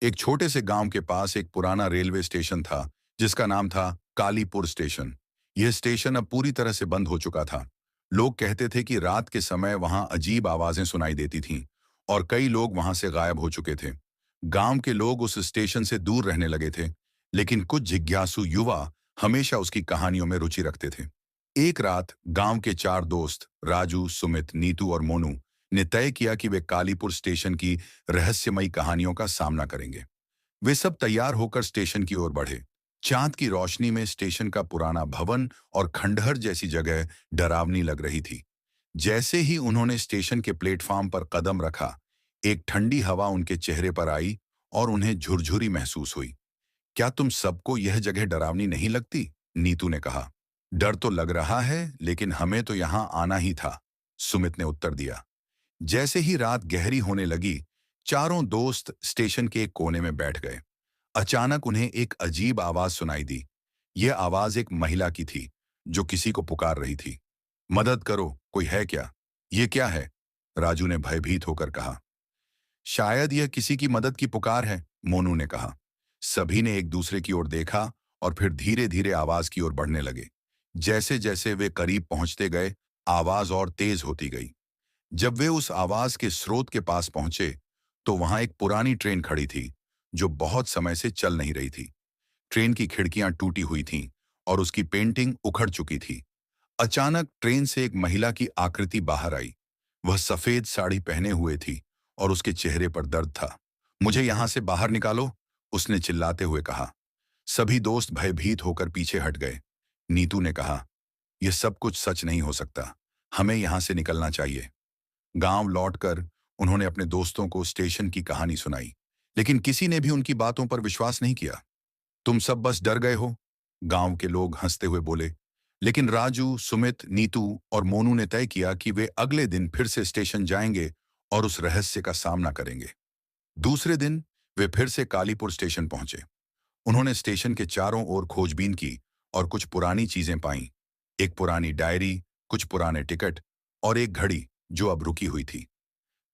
एक छोटे से गांव के पास एक पुराना रेलवे स्टेशन था जिसका नाम था कालीपुर स्टेशन। यह स्टेशन अब पूरी तरह से बंद हो चुका था। लोग कहते थे कि रात के समय वहां अजीब आवाजें सुनाई देती थीं और कई लोग वहां से गायब हो चुके थे। गांव के लोग उस स्टेशन से दूर रहने लगे थे, लेकिन कुछ जिज्ञासु युवा हमेशा उसकी कहानियों में रुचि रखते थे। एक रात गांव के चार दोस्त राजू, सुमित, नीतू और मोनू ने तय किया कि वे कालीपुर स्टेशन की रहस्यमयी कहानियों का सामना करेंगे। वे सब तैयार होकर स्टेशन की ओर बढ़े। चांद की रोशनी में स्टेशन का पुराना भवन और खंडहर जैसी जगह डरावनी लग रही थी। जैसे ही उन्होंने स्टेशन के प्लेटफॉर्म पर कदम रखा, एक ठंडी हवा उनके चेहरे पर आई और उन्हें झुरझुरी महसूस हुई। क्या तुम सबको यह जगह डरावनी नहीं लगती? नीतू ने कहा। डर तो लग रहा है, लेकिन हमें तो यहाँ आना ही था, सुमित ने उत्तर दिया। जैसे ही रात गहरी होने लगी, चारों दोस्त स्टेशन के एक कोने में बैठ गए। अचानक उन्हें एक अजीब आवाज सुनाई दी। यह आवाज एक महिला की थी, जो किसी को पुकार रही थी। मदद करो, कोई है क्या? ये क्या है? राजू ने भयभीत होकर कहा। शायद यह किसी की मदद की पुकार है, मोनू ने कहा। सभी ने एक दूसरे की ओर देखा और फिर धीरे धीरे आवाज की ओर बढ़ने लगे। जैसे जैसे वे करीब पहुंचते गए, आवाज और तेज होती गई। जब वे उस आवाज के स्रोत के पास पहुंचे, तो वहां एक पुरानी ट्रेन खड़ी थी, जो बहुत समय से चल नहीं रही थी। ट्रेन की खिड़कियां टूटी हुई थीं और उसकी पेंटिंग उखड़ चुकी थी। अचानक ट्रेन से एक महिला की आकृति बाहर आई। वह सफेद साड़ी पहने हुए थी और उसके चेहरे पर दर्द था। मुझे यहां से बाहर निकालो, उसने चिल्लाते हुए कहा। सभी दोस्त भयभीत होकर पीछे हट गए। नीतू ने कहा, यह सब कुछ सच नहीं हो सकता, हमें यहां से निकलना चाहिए। गांव लौटकर उन्होंने अपने दोस्तों को स्टेशन की कहानी सुनाई, लेकिन किसी ने भी उनकी बातों पर विश्वास नहीं किया। तुम सब बस डर गए हो, गांव के लोग हंसते हुए बोले। लेकिन राजू, सुमित, नीतू और मोनू ने तय किया कि वे अगले दिन फिर से स्टेशन जाएंगे और उस रहस्य का सामना करेंगे। दूसरे दिन वे फिर से कालीपुर स्टेशन पहुंचे। उन्होंने स्टेशन के चारों ओर खोजबीन की और कुछ पुरानी चीजें पाईं। एक पुरानी डायरी, कुछ पुराने टिकट और एक घड़ी जो अब रुकी हुई थी।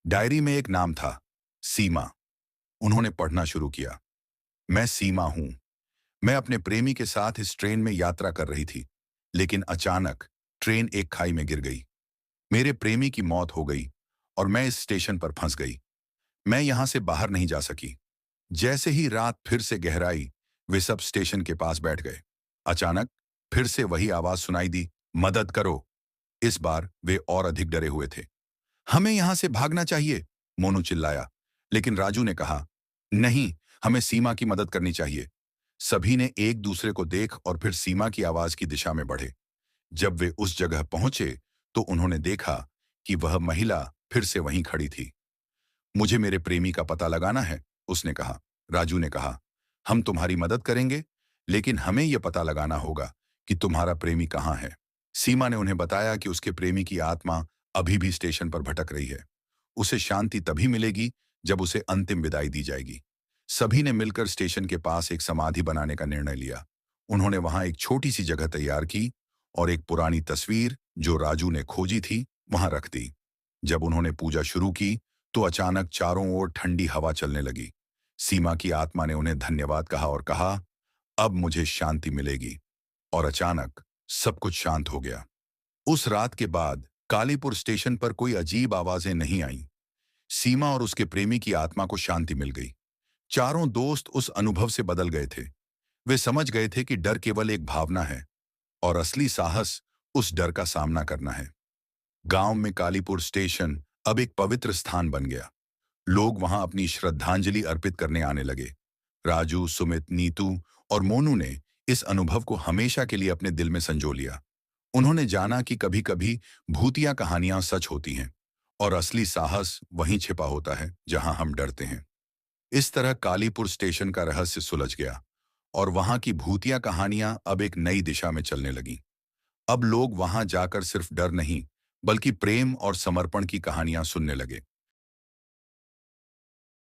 डायरी में एक नाम था, सीमा। उन्होंने पढ़ना शुरू किया। मैं सीमा हूं। मैं अपने प्रेमी के साथ इस ट्रेन में यात्रा कर रही थी, लेकिन अचानक ट्रेन एक खाई में गिर गई। मेरे प्रेमी की मौत हो गई और मैं इस स्टेशन पर फंस गई। मैं यहां से बाहर नहीं जा सकी। जैसे ही रात फिर से गहराई, वे सब स्टेशन के पास बैठ गए। अचानक फिर से वही आवाज सुनाई दी, मदद करो। इस बार वे और अधिक डरे हुए थे। हमें यहां से भागना चाहिए, मोनू चिल्लाया। लेकिन राजू ने कहा, नहीं, हमें सीमा की मदद करनी चाहिए। सभी ने एक दूसरे को देख और फिर सीमा की आवाज की दिशा में बढ़े। जब वे उस जगह पहुंचे, तो उन्होंने देखा कि वह महिला फिर से वहीं खड़ी थी। मुझे मेरे प्रेमी का पता लगाना है, उसने कहा। राजू ने कहा, हम तुम्हारी मदद करेंगे, लेकिन हमें यह पता लगाना होगा कि तुम्हारा प्रेमी कहाँ है। सीमा ने उन्हें बताया कि उसके प्रेमी की आत्मा अभी भी स्टेशन पर भटक रही है। उसे शांति तभी मिलेगी जब उसे अंतिम विदाई दी जाएगी। सभी ने मिलकर स्टेशन के पास एक समाधि बनाने का निर्णय लिया। उन्होंने वहां एक छोटी सी जगह तैयार की और एक पुरानी तस्वीर जो राजू ने खोजी थी, वहां रख दी। जब उन्होंने पूजा शुरू की, तो अचानक चारों ओर ठंडी हवा चलने लगी। सीमा की आत्मा ने उन्हें धन्यवाद कहा और कहा, अब मुझे शांति मिलेगी। और अचानक सब कुछ शांत हो गया। उस रात के बाद कालीपुर स्टेशन पर कोई अजीब आवाजें नहीं आईं। सीमा और उसके प्रेमी की आत्मा को शांति मिल गई। चारों दोस्त उस अनुभव से बदल गए थे। वे समझ गए थे कि डर केवल एक भावना है और असली साहस उस डर का सामना करना है। गांव में कालीपुर स्टेशन अब एक पवित्र स्थान बन गया। लोग वहां अपनी श्रद्धांजलि अर्पित करने आने लगे। राजू, सुमित, नीतू और मोनू ने इस अनुभव को हमेशा के लिए अपने दिल में संजो लिया। उन्होंने जाना कि कभी-कभी भूतिया कहानियां सच होती हैं और असली साहस वहीं छिपा होता है जहां हम डरते हैं। इस तरह कालीपुर स्टेशन का रहस्य सुलझ गया और वहां की भूतिया कहानियां अब एक नई दिशा में चलने लगीं। अब लोग वहां जाकर सिर्फ डर नहीं, बल्कि प्रेम और समर्पण की कहानियां सुनने लगे।